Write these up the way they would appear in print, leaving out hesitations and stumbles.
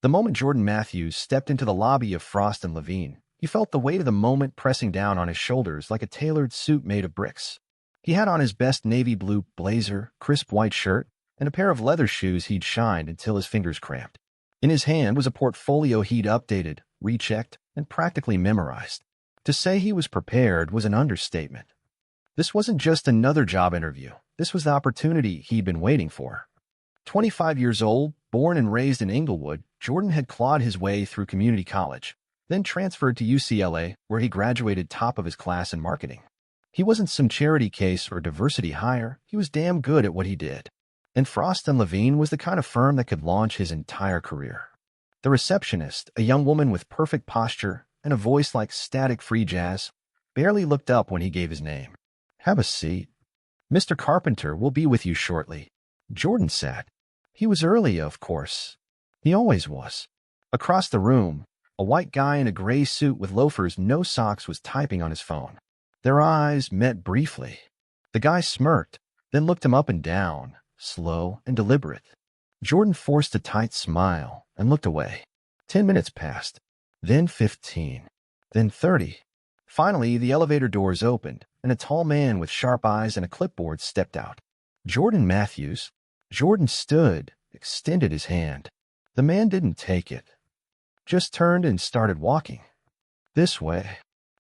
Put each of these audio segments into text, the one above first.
The moment Jordan Matthews stepped into the lobby of Frost & Levine, he felt the weight of the moment pressing down on his shoulders like a tailored suit made of bricks. He had on his best navy blue blazer, crisp white shirt, and a pair of leather shoes he'd shined until his fingers cramped. In his hand was a portfolio he'd updated, rechecked, and practically memorized. To say he was prepared was an understatement. This wasn't just another job interview. This was the opportunity he'd been waiting for. 25 years old, born and raised in Inglewood, Jordan had clawed his way through community college, then transferred to UCLA, where he graduated top of his class in marketing. He wasn't some charity case or diversity hire. He was damn good at what he did. And Frost & Levine was the kind of firm that could launch his entire career. The receptionist, a young woman with perfect posture and a voice like static free jazz, barely looked up when he gave his name. "Have a seat. Mr. Carpenter will be with you shortly." Jordan sat. He was early, of course. He always was. Across the room, a white guy in a gray suit with loafers, no socks, was typing on his phone. Their eyes met briefly. The guy smirked, then looked him up and down, slow and deliberate. Jordan forced a tight smile and looked away. 10 minutes passed, then 15, then 30. Finally, the elevator doors opened, and a tall man with sharp eyes and a clipboard stepped out. Jordan Matthews. Jordan stood, extended his hand. The man didn't take it, just turned and started walking. This way.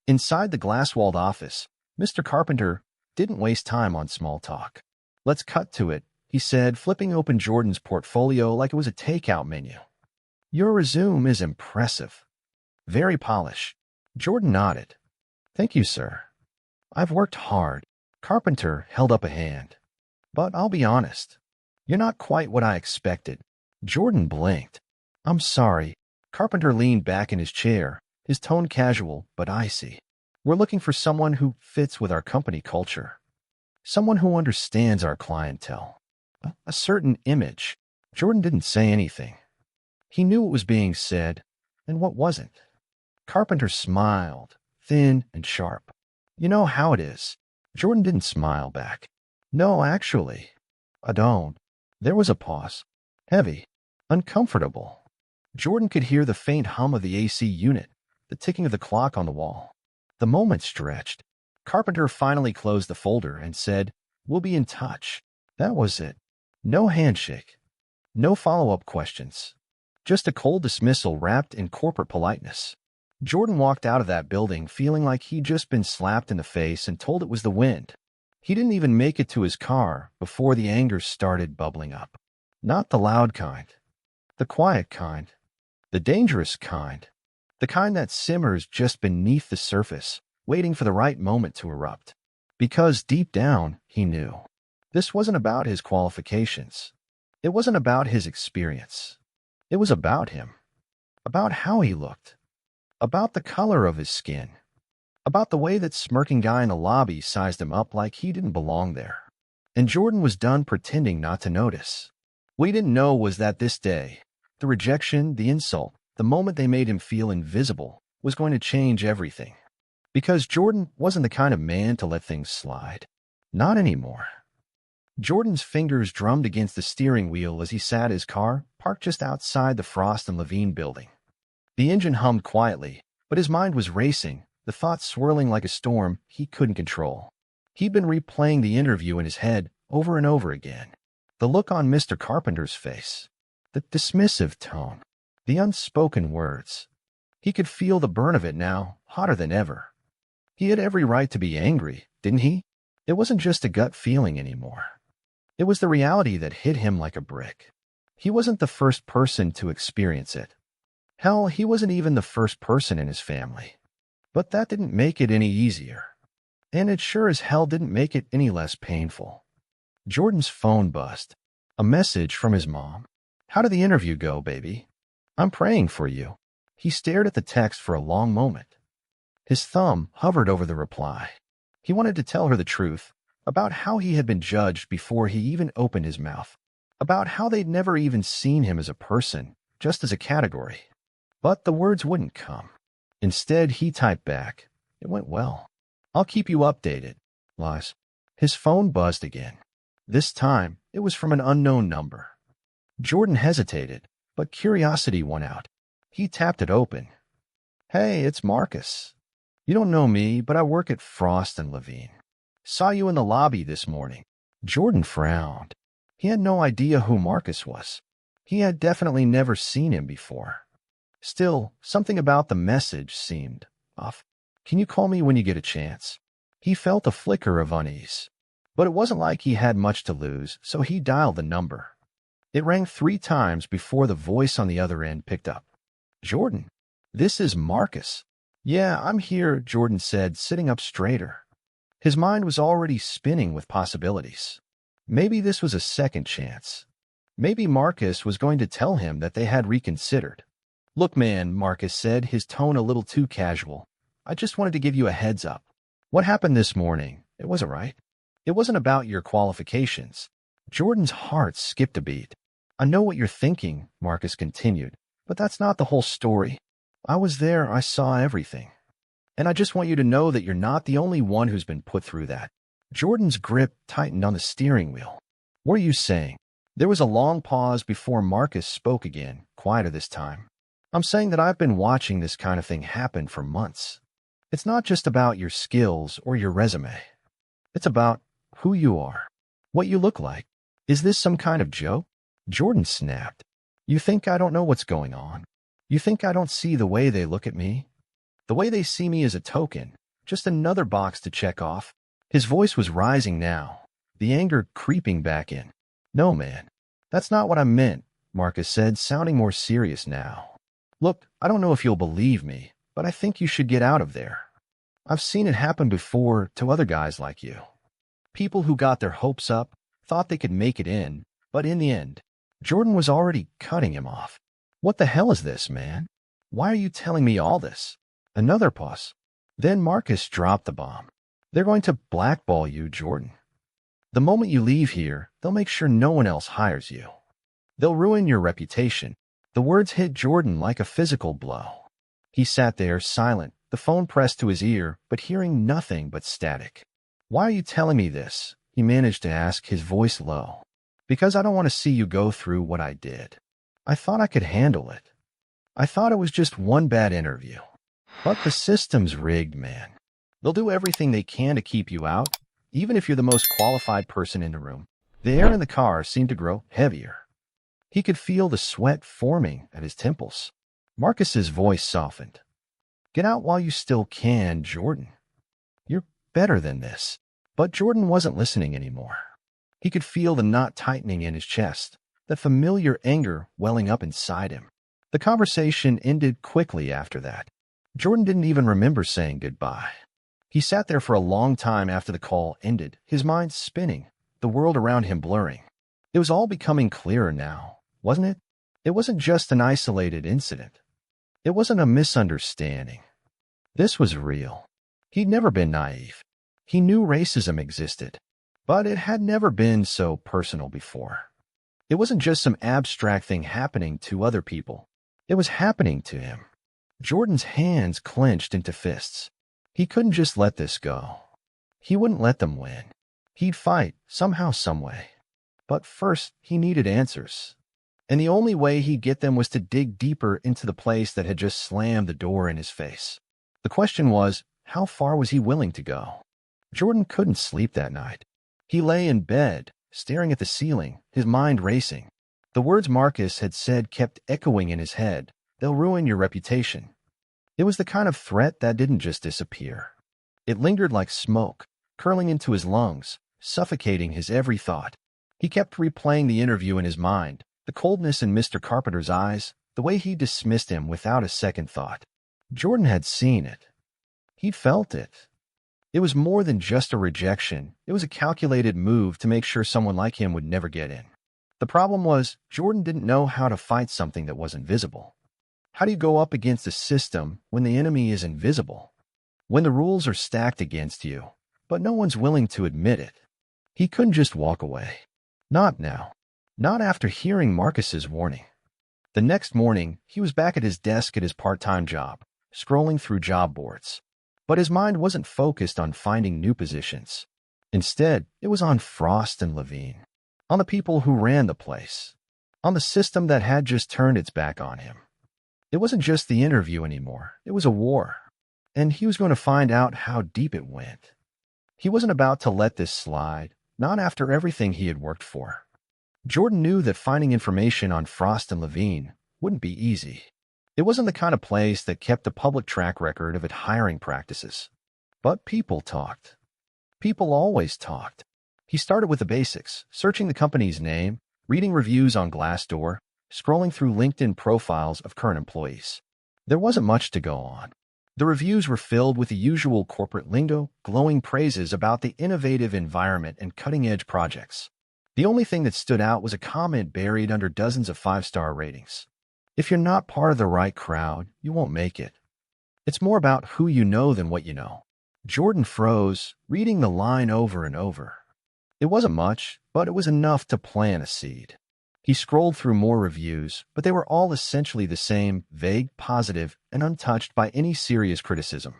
Inside the glass-walled office, Mr. Carpenter didn't waste time on small talk. "Let's cut to it," he said, flipping open Jordan's portfolio like it was a takeout menu. "Your resume is impressive. Very polished." Jordan nodded. "Thank you, sir. I've worked hard." Carpenter held up a hand. "But I'll be honest. You're not quite what I expected." Jordan blinked. "I'm sorry." Carpenter leaned back in his chair, his tone casual but icy. "We're looking for someone who fits with our company culture. Someone who understands our clientele. A certain image." Jordan didn't say anything. He knew what was being said and what wasn't. Carpenter smiled, thin and sharp. "You know how it is." Jordan didn't smile back. "No, actually, I don't." There was a pause. Heavy. Uncomfortable. Jordan could hear the faint hum of the AC unit, the ticking of the clock on the wall. The moment stretched. Carpenter finally closed the folder and said, "We'll be in touch." That was it. No handshake. No follow-up questions. Just a cold dismissal wrapped in corporate politeness. Jordan walked out of that building feeling like he'd just been slapped in the face and told it was the wind. He didn't even make it to his car before the anger started bubbling up. Not the loud kind. The quiet kind. The dangerous kind. The kind that simmers just beneath the surface, waiting for the right moment to erupt. Because deep down, he knew. This wasn't about his qualifications. It wasn't about his experience. It was about him. About how he looked. About the color of his skin. About the way that smirking guy in the lobby sized him up like he didn't belong there. And Jordan was done pretending not to notice. What he didn't know was that this day, the rejection, the insult, the moment they made him feel invisible, was going to change everything. Because Jordan wasn't the kind of man to let things slide. Not anymore. Jordan's fingers drummed against the steering wheel as he sat his car, parked just outside the Frost & Levine building. The engine hummed quietly, but his mind was racing, the thoughts swirling like a storm he couldn't control. He'd been replaying the interview in his head over and over again. The look on Mr. Carpenter's face. The dismissive tone. The unspoken words. He could feel the burn of it now, hotter than ever. He had every right to be angry, didn't he? It wasn't just a gut feeling anymore. It was the reality that hit him like a brick. He wasn't the first person to experience it. Hell, he wasn't even the first person in his family. But that didn't make it any easier. And it sure as hell didn't make it any less painful. Jordan's phone buzzed. A message from his mom. "How did the interview go, baby? I'm praying for you." He stared at the text for a long moment. His thumb hovered over the reply. He wanted to tell her the truth about how he had been judged before he even opened his mouth, about how they'd never even seen him as a person, just as a category. But the words wouldn't come. Instead, he typed back, "It went well. I'll keep you updated, Lies." His phone buzzed again. This time, it was from an unknown number. Jordan hesitated, but curiosity won out. He tapped it open. "Hey, it's Marcus. You don't know me, but I work at Frost and Levine. Saw you in the lobby this morning." Jordan frowned. He had no idea who Marcus was. He had definitely never seen him before. Still, something about the message seemed off. "Can you call me when you get a chance?" He felt a flicker of unease. But it wasn't like he had much to lose, so he dialed the number. It rang 3 times before the voice on the other end picked up. "Jordan, this is Marcus." "Yeah, I'm here," Jordan said, sitting up straighter. His mind was already spinning with possibilities. Maybe this was a second chance. Maybe Marcus was going to tell him that they had reconsidered. "Look, man," Marcus said, his tone a little too casual. "I just wanted to give you a heads up. What happened this morning, it wasn't right. It wasn't about your qualifications." Jordan's heart skipped a beat. "I know what you're thinking," Marcus continued, "but that's not the whole story. I was there, I saw everything. And I just want you to know that you're not the only one who's been put through that." Jordan's grip tightened on the steering wheel. "What are you saying?" There was a long pause before Marcus spoke again, quieter this time. "I'm saying that I've been watching this kind of thing happen for months. It's not just about your skills or your resume. It's about who you are, what you look like. Is this some kind of joke?" Jordan snapped. "You think I don't know what's going on? You think I don't see the way they look at me? The way they see me as a token, just another box to check off?" His voice was rising now, the anger creeping back in. "No, man, that's not what I meant," Marcus said, sounding more serious now. "Look, I don't know if you'll believe me, but I think you should get out of there. I've seen it happen before to other guys like you. People who got their hopes up, thought they could make it in, but in the end," Jordan was already cutting him off. "What the hell is this, man? Why are you telling me all this?" Another pause. Then Marcus dropped the bomb. "They're going to blackball you, Jordan. The moment you leave here, they'll make sure no one else hires you. They'll ruin your reputation." The words hit Jordan like a physical blow. He sat there, silent, the phone pressed to his ear, but hearing nothing but static. "Why are you telling me this?" he managed to ask, his voice low. "Because I don't want to see you go through what I did. I thought I could handle it. I thought it was just one bad interview. But the system's rigged, man. They'll do everything they can to keep you out, even if you're the most qualified person in the room." The air in the car seemed to grow heavier. He could feel the sweat forming at his temples. Marcus's voice softened. "Get out while you still can, Jordan. You're better than this." But Jordan wasn't listening anymore. He could feel the knot tightening in his chest, the familiar anger welling up inside him. The conversation ended quickly after that. Jordan didn't even remember saying goodbye. He sat there for a long time after the call ended, his mind spinning, the world around him blurring. It was all becoming clearer now, wasn't it? It wasn't just an isolated incident. It wasn't a misunderstanding. This was real. He'd never been naive. He knew racism existed, but it had never been so personal before. It wasn't just some abstract thing happening to other people. It was happening to him. Jordan's hands clenched into fists. He couldn't just let this go. He wouldn't let them win. He'd fight, somehow, someway. But first, he needed answers. And the only way he'd get them was to dig deeper into the place that had just slammed the door in his face. The question was, how far was he willing to go? Jordan couldn't sleep that night. He lay in bed, staring at the ceiling, his mind racing. The words Marcus had said kept echoing in his head. "They'll ruin your reputation." It was the kind of threat that didn't just disappear. It lingered like smoke, curling into his lungs, suffocating his every thought. He kept replaying the interview in his mind, the coldness in Mr. Carpenter's eyes, the way he dismissed him without a second thought. Jordan had seen it. He'd felt it. It was more than just a rejection. It was a calculated move to make sure someone like him would never get in. The problem was, Jordan didn't know how to fight something that wasn't visible. How do you go up against a system when the enemy is invisible? When the rules are stacked against you, but no one's willing to admit it? He couldn't just walk away. Not now. Not after hearing Marcus's warning. The next morning, he was back at his desk at his part-time job, scrolling through job boards. But his mind wasn't focused on finding new positions. Instead, it was on Frost and Levine, on the people who ran the place. on the system that had just turned its back on him. It wasn't just the interview anymore. It was a war. And he was going to find out how deep it went. He wasn't about to let this slide, not after everything he had worked for. Jordan knew that finding information on Frost and Levine wouldn't be easy. It wasn't the kind of place that kept a public track record of its hiring practices. But people talked. People always talked. He started with the basics, searching the company's name, reading reviews on Glassdoor, scrolling through LinkedIn profiles of current employees. There wasn't much to go on. The reviews were filled with the usual corporate lingo, glowing praises about the innovative environment and cutting-edge projects. The only thing that stood out was a comment buried under dozens of 5-star ratings. If you're not part of the right crowd, you won't make it. It's more about who you know than what you know. Jordan froze, reading the line over and over. It wasn't much, but it was enough to plant a seed. He scrolled through more reviews, but they were all essentially the same, vague, positive, and untouched by any serious criticism.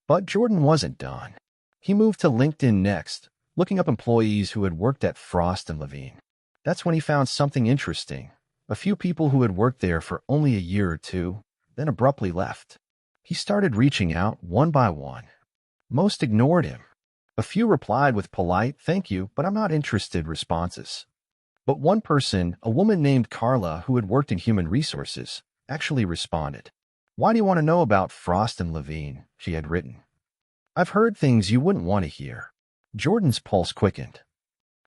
But Jordan wasn't done. He moved to LinkedIn next, looking up employees who had worked at Frost and Levine. That's when he found something interesting. A few people who had worked there for only a year or two, then abruptly left. He started reaching out one by one. Most ignored him. A few replied with polite, "Thank you, but I'm not interested" responses. But one person, a woman named Carla who had worked in human resources, actually responded. "Why do you want to know about Frost and Levine?" she had written. "I've heard things you wouldn't want to hear." Jordan's pulse quickened.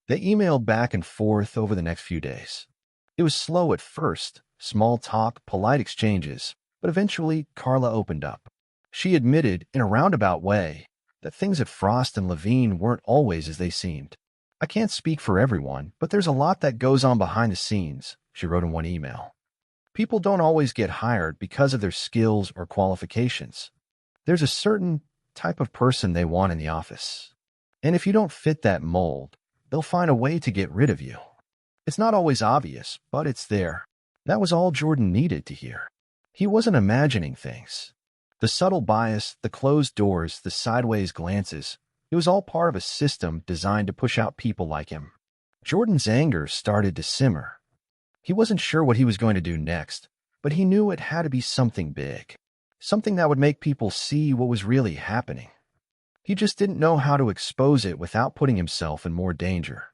They emailed back and forth over the next few days. It was slow at first, small talk, polite exchanges, but eventually Carla opened up. She admitted, in a roundabout way, that things at Frost and Levine weren't always as they seemed. "I can't speak for everyone, but there's a lot that goes on behind the scenes," she wrote in one email. "People don't always get hired because of their skills or qualifications. There's a certain type of person they want in the office. And if you don't fit that mold, they'll find a way to get rid of you. It's not always obvious, but it's there." That was all Jordan needed to hear. He wasn't imagining things. The subtle bias, the closed doors, the sideways glances, it was all part of a system designed to push out people like him. Jordan's anger started to simmer. He wasn't sure what he was going to do next, but he knew it had to be something big, something that would make people see what was really happening. He just didn't know how to expose it without putting himself in more danger.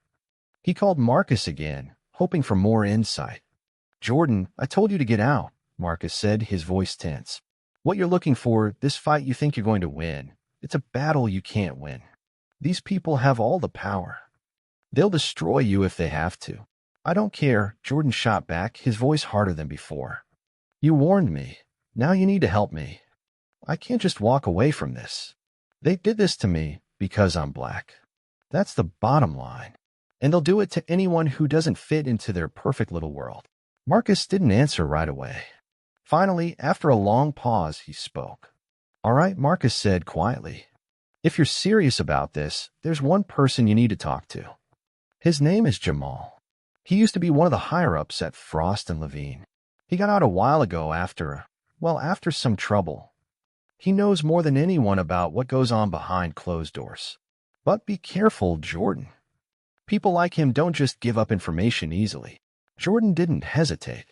He called Marcus again, hoping for more insight. "Jordan, I told you to get out," Marcus said, his voice tense. "What you're looking for, this fight you think you're going to win, it's a battle you can't win. These people have all the power. They'll destroy you if they have to." "I don't care," Jordan shot back, his voice harder than before. "You warned me. Now you need to help me. I can't just walk away from this. They did this to me because I'm black. That's the bottom line. And they'll do it to anyone who doesn't fit into their perfect little world." Marcus didn't answer right away. Finally, after a long pause, he spoke. "All right," Marcus said quietly. "If you're serious about this, there's one person you need to talk to. His name is Jamal. He used to be one of the higher-ups at Frost and Levine. He got out a while ago after some trouble. He knows more than anyone about what goes on behind closed doors. But be careful, Jordan. People like him don't just give up information easily." Jordan didn't hesitate.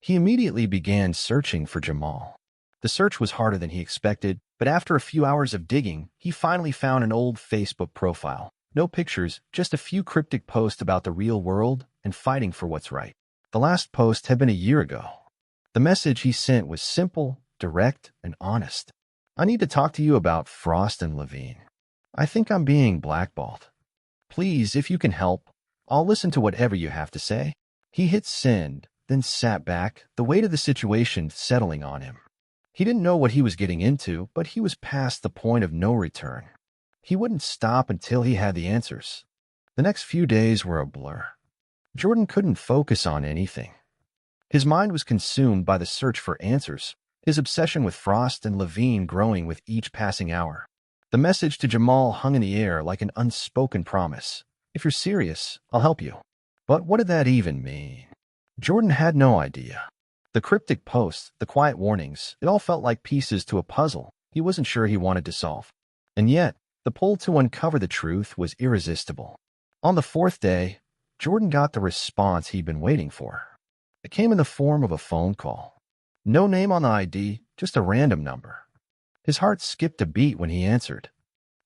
He immediately began searching for Jamal. The search was harder than he expected, but after a few hours of digging, he finally found an old Facebook profile. No pictures, just a few cryptic posts about the real world and fighting for what's right. The last post had been a year ago. The message he sent was simple, direct, and honest. "I need to talk to you about Frost and Levine. I think I'm being blackballed. Please, if you can help, I'll listen to whatever you have to say." He hit send, then sat back, the weight of the situation settling on him. He didn't know what he was getting into, but he was past the point of no return. He wouldn't stop until he had the answers. The next few days were a blur. Jordan couldn't focus on anything. His mind was consumed by the search for answers, his obsession with Frost and Levine growing with each passing hour. The message to Jamal hung in the air like an unspoken promise. "If you're serious, I'll help you." But what did that even mean? Jordan had no idea. The cryptic posts, the quiet warnings, it all felt like pieces to a puzzle he wasn't sure he wanted to solve. And yet, the pull to uncover the truth was irresistible. On the fourth day, Jordan got the response he'd been waiting for. It came in the form of a phone call. No name on the ID, just a random number. His heart skipped a beat when he answered.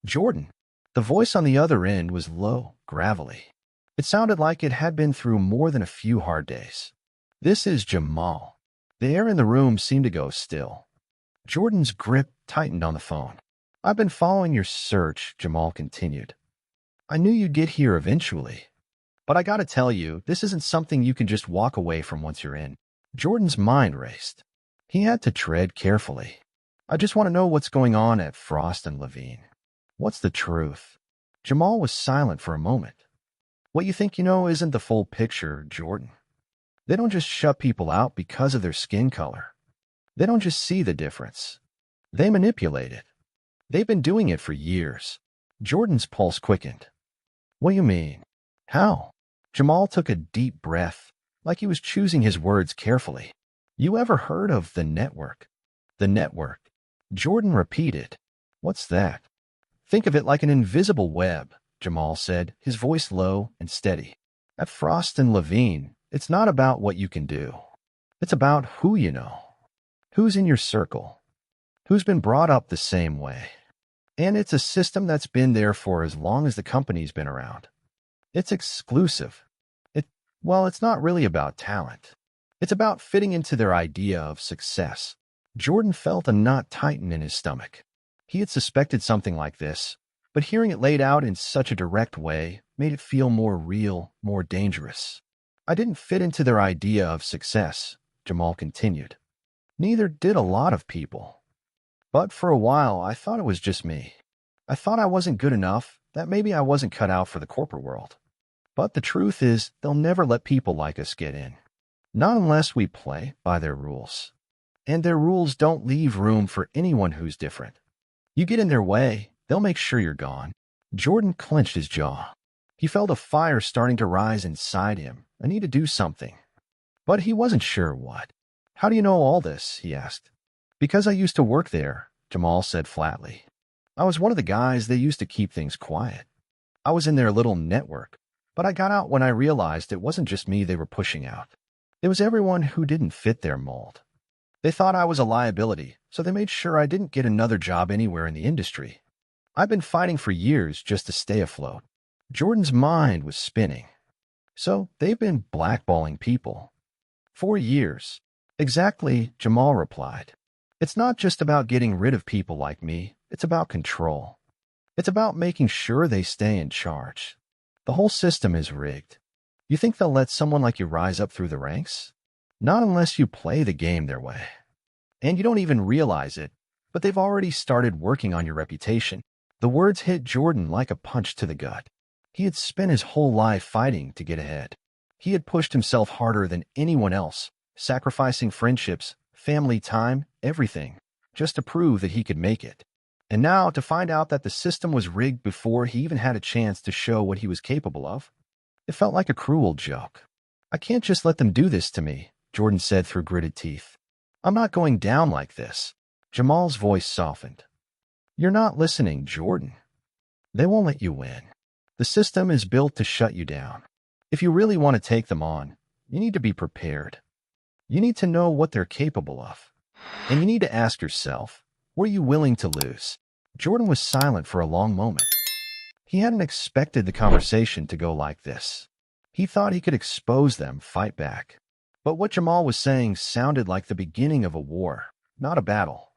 Jordan. The voice on the other end was low, gravelly. It sounded like it had been through more than a few hard days. This is Jamal. The air in the room seemed to go still. Jordan's grip tightened on the phone. I've been following your search, Jamal continued. I knew you'd get here eventually. But I gotta tell you, this isn't something you can just walk away from once you're in. Jordan's mind raced. He had to tread carefully. I just want to know what's going on at Frost and Levine. What's the truth? Jamal was silent for a moment. What you think you know isn't the full picture, Jordan. They don't just shut people out because of their skin color. They don't just see the difference. They manipulate it. They've been doing it for years. Jordan's pulse quickened. What do you mean? How? Jamal took a deep breath, like he was choosing his words carefully. You ever heard of the network? The network. Jordan repeated. What's that? Think of it like an invisible web, Jamal said, his voice low and steady. At Frost and Levine, it's not about what you can do. It's about who you know. Who's in your circle. Who's been brought up the same way. And it's a system that's been there for as long as the company's been around. It's exclusive. It's not really about talent. It's about fitting into their idea of success. Jordan felt a knot tighten in his stomach. He had suspected something like this, but hearing it laid out in such a direct way made it feel more real, more dangerous. I didn't fit into their idea of success, Jamal continued. Neither did a lot of people. But for a while, I thought it was just me. I thought I wasn't good enough, that maybe I wasn't cut out for the corporate world. But the truth is, they'll never let people like us get in. Not unless we play by their rules. And their rules don't leave room for anyone who's different. You get in their way, they'll make sure you're gone. Jordan clenched his jaw. He felt a fire starting to rise inside him, a need to do something. But he wasn't sure what. How do you know all this? He asked. Because I used to work there, Jamal said flatly. I was one of the guys they used to keep things quiet. I was in their little network, but I got out when I realized it wasn't just me they were pushing out. It was everyone who didn't fit their mold. They thought I was a liability, so they made sure I didn't get another job anywhere in the industry. I've been fighting for years just to stay afloat. Jordan's mind was spinning. So they've been blackballing people. 4 years. Exactly, Jamal replied. It's not just about getting rid of people like me. It's about control. It's about making sure they stay in charge. The whole system is rigged. You think they'll let someone like you rise up through the ranks? Not unless you play the game their way. And you don't even realize it, but they've already started working on your reputation. The words hit Jordan like a punch to the gut. He had spent his whole life fighting to get ahead. He had pushed himself harder than anyone else, sacrificing friendships, family time, everything, just to prove that he could make it. And now to find out that the system was rigged before he even had a chance to show what he was capable of, it felt like a cruel joke. I can't just let them do this to me, Jordan said through gritted teeth. I'm not going down like this. Jamal's voice softened. You're not listening, Jordan. They won't let you win. The system is built to shut you down. If you really want to take them on, you need to be prepared. You need to know what they're capable of. And you need to ask yourself, were you willing to lose? Jordan was silent for a long moment. He hadn't expected the conversation to go like this. He thought he could expose them, fight back. But what Jamal was saying sounded like the beginning of a war, not a battle.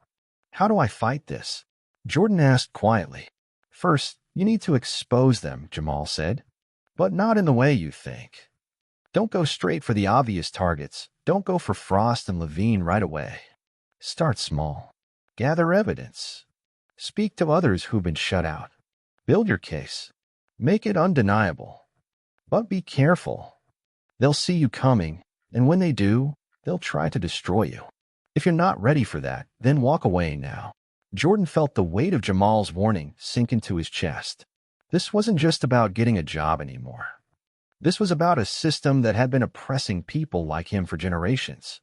How do I fight this? Jordan asked quietly. First, you need to expose them, Jamal said. But not in the way you think. Don't go straight for the obvious targets. Don't go for Frost and Levine right away. Start small. Gather evidence. Speak to others who've been shut out. Build your case. Make it undeniable. But be careful. They'll see you coming, and when they do, they'll try to destroy you. If you're not ready for that, then walk away now. Jordan felt the weight of Jamal's warning sink into his chest. This wasn't just about getting a job anymore. This was about a system that had been oppressing people like him for generations.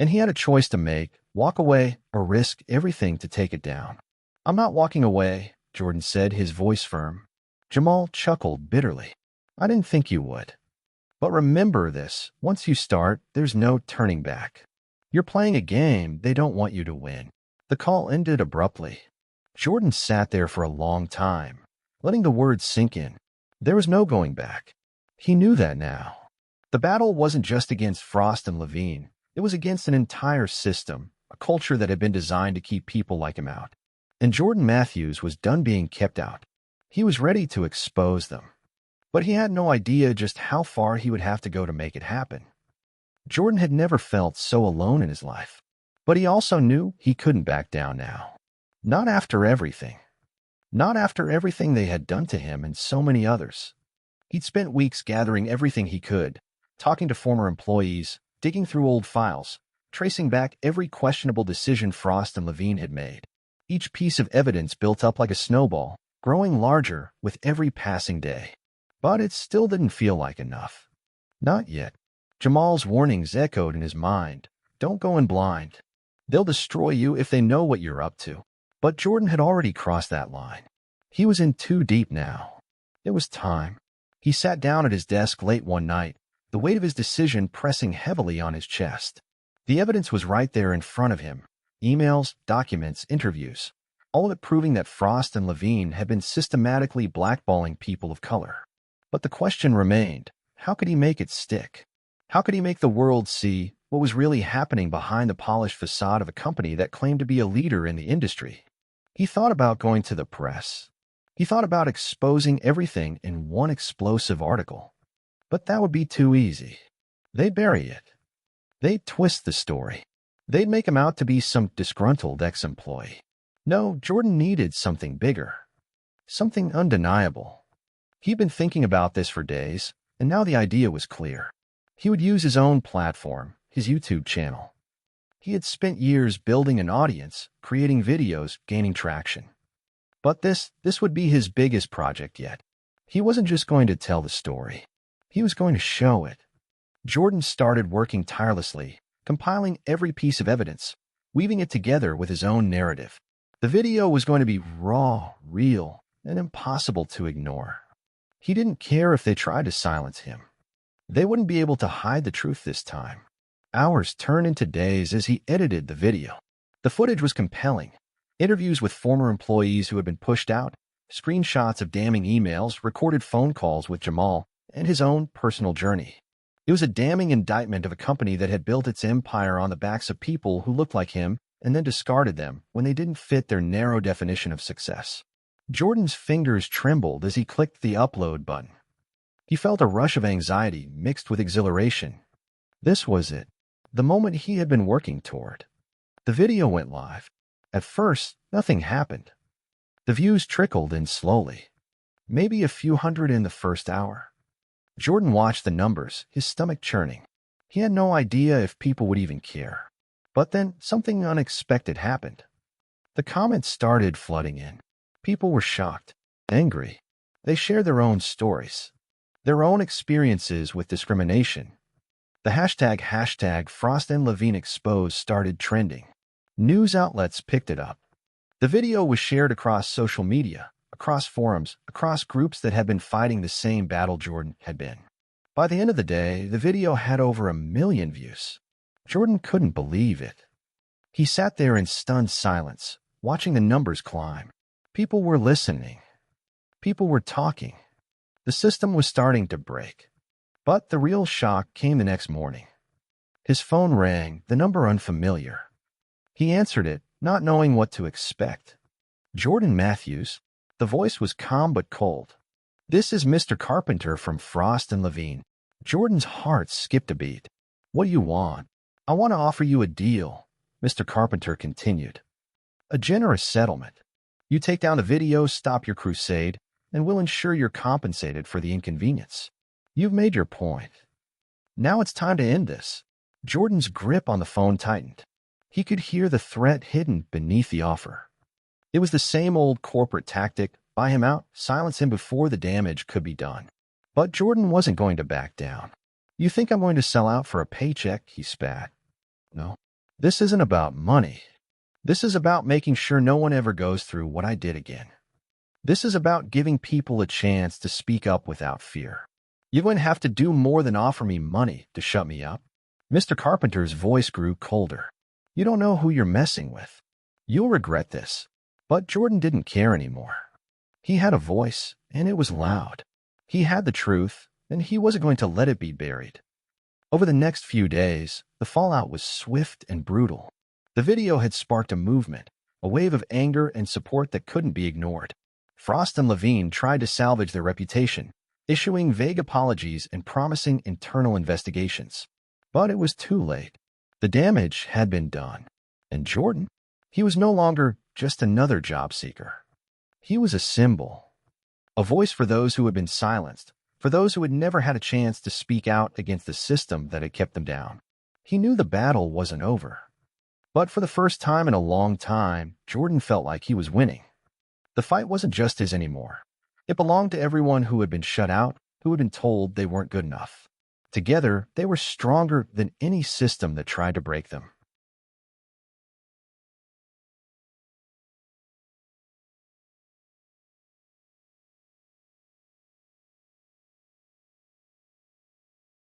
And he had a choice to make, walk away or risk everything to take it down. I'm not walking away, Jordan said, his voice firm. Jamal chuckled bitterly. I didn't think you would. But remember this, once you start, there's no turning back. You're playing a game they don't want you to win. The call ended abruptly. Jordan sat there for a long time, letting the words sink in. There was no going back. He knew that now. The battle wasn't just against Frost and Levine. It was against an entire system, a culture that had been designed to keep people like him out. And Jordan Matthews was done being kept out. He was ready to expose them. But he had no idea just how far he would have to go to make it happen. Jordan had never felt so alone in his life. But he also knew he couldn't back down now. Not after everything. Not after everything they had done to him and so many others. He'd spent weeks gathering everything he could, talking to former employees, digging through old files, tracing back every questionable decision Frost and Levine had made. Each piece of evidence built up like a snowball, growing larger with every passing day. But it still didn't feel like enough. Not yet. Jamal's warnings echoed in his mind. Don't go in blind. They'll destroy you if they know what you're up to. But Jordan had already crossed that line. He was in too deep now. It was time. He sat down at his desk late one night, the weight of his decision pressing heavily on his chest. The evidence was right there in front of him. Emails, documents, interviews. All of it proving that Frost and Levine had been systematically blackballing people of color. But the question remained, how could he make it stick? How could he make the world see what was really happening behind the polished facade of a company that claimed to be a leader in the industry? He thought about going to the press. He thought about exposing everything in one explosive article. But that would be too easy. They'd bury it. They'd twist the story. They'd make him out to be some disgruntled ex-employee. No, Jordan needed something bigger. Something undeniable. He'd been thinking about this for days, and now the idea was clear. He would use his own platform, his YouTube channel. He had spent years building an audience, creating videos, gaining traction. But this would be his biggest project yet. He wasn't just going to tell the story. He was going to show it. Jordan started working tirelessly, compiling every piece of evidence, weaving it together with his own narrative. The video was going to be raw, real, and impossible to ignore. He didn't care if they tried to silence him. They wouldn't be able to hide the truth this time. Hours turned into days as he edited the video. The footage was compelling. Interviews with former employees who had been pushed out, screenshots of damning emails, recorded phone calls with Jamal, and his own personal journey. It was a damning indictment of a company that had built its empire on the backs of people who looked like him and then discarded them when they didn't fit their narrow definition of success. Jordan's fingers trembled as he clicked the upload button. He felt a rush of anxiety mixed with exhilaration. This was it, the moment he had been working toward. The video went live. At first, nothing happened. The views trickled in slowly, maybe a few hundred in the first hour. Jordan watched the numbers, his stomach churning. He had no idea if people would even care. But then something unexpected happened. The comments started flooding in. People were shocked, angry. They shared their own stories, their own experiences with discrimination. The hashtag Frost and Levine Exposed started trending. News outlets picked it up. The video was shared across social media, across forums, across groups that had been fighting the same battle Jordan had been. By the end of the day, the video had over 1 million views. Jordan couldn't believe it. He sat there in stunned silence, watching the numbers climb. People were listening. People were talking. The system was starting to break. But the real shock came the next morning. His phone rang, the number unfamiliar. He answered it, not knowing what to expect. Jordan Matthews. The voice was calm but cold. "This is Mr. Carpenter from Frost and Levine." Jordan's heart skipped a beat. "What do you want?" "I want to offer you a deal," Mr. Carpenter continued. "A generous settlement. You take down the video, stop your crusade, and we'll ensure you're compensated for the inconvenience. You've made your point. Now it's time to end this." Jordan's grip on the phone tightened. He could hear the threat hidden beneath the offer. It was the same old corporate tactic, buy him out, silence him before the damage could be done. But Jordan wasn't going to back down. "You think I'm going to sell out for a paycheck?" he spat. "No. This isn't about money. This is about making sure no one ever goes through what I did again. This is about giving people a chance to speak up without fear. You wouldn't have to do more than offer me money to shut me up. Mr. Carpenter's voice grew colder. You don't know who you're messing with. You'll regret this. But Jordan didn't care anymore. He had a voice, and it was loud. He had the truth, and he wasn't going to let it be buried. Over the next few days, the fallout was swift and brutal. The video had sparked a movement, a wave of anger and support that couldn't be ignored. Frost and Levine tried to salvage their reputation, issuing vague apologies and promising internal investigations. But it was too late. The damage had been done. And Jordan? He was no longer just another job seeker. He was a symbol, a voice for those who had been silenced, for those who had never had a chance to speak out against the system that had kept them down. He knew the battle wasn't over. But for the first time in a long time, Jordan felt like he was winning. The fight wasn't just his anymore. It belonged to everyone who had been shut out, who had been told they weren't good enough. Together, they were stronger than any system that tried to break them.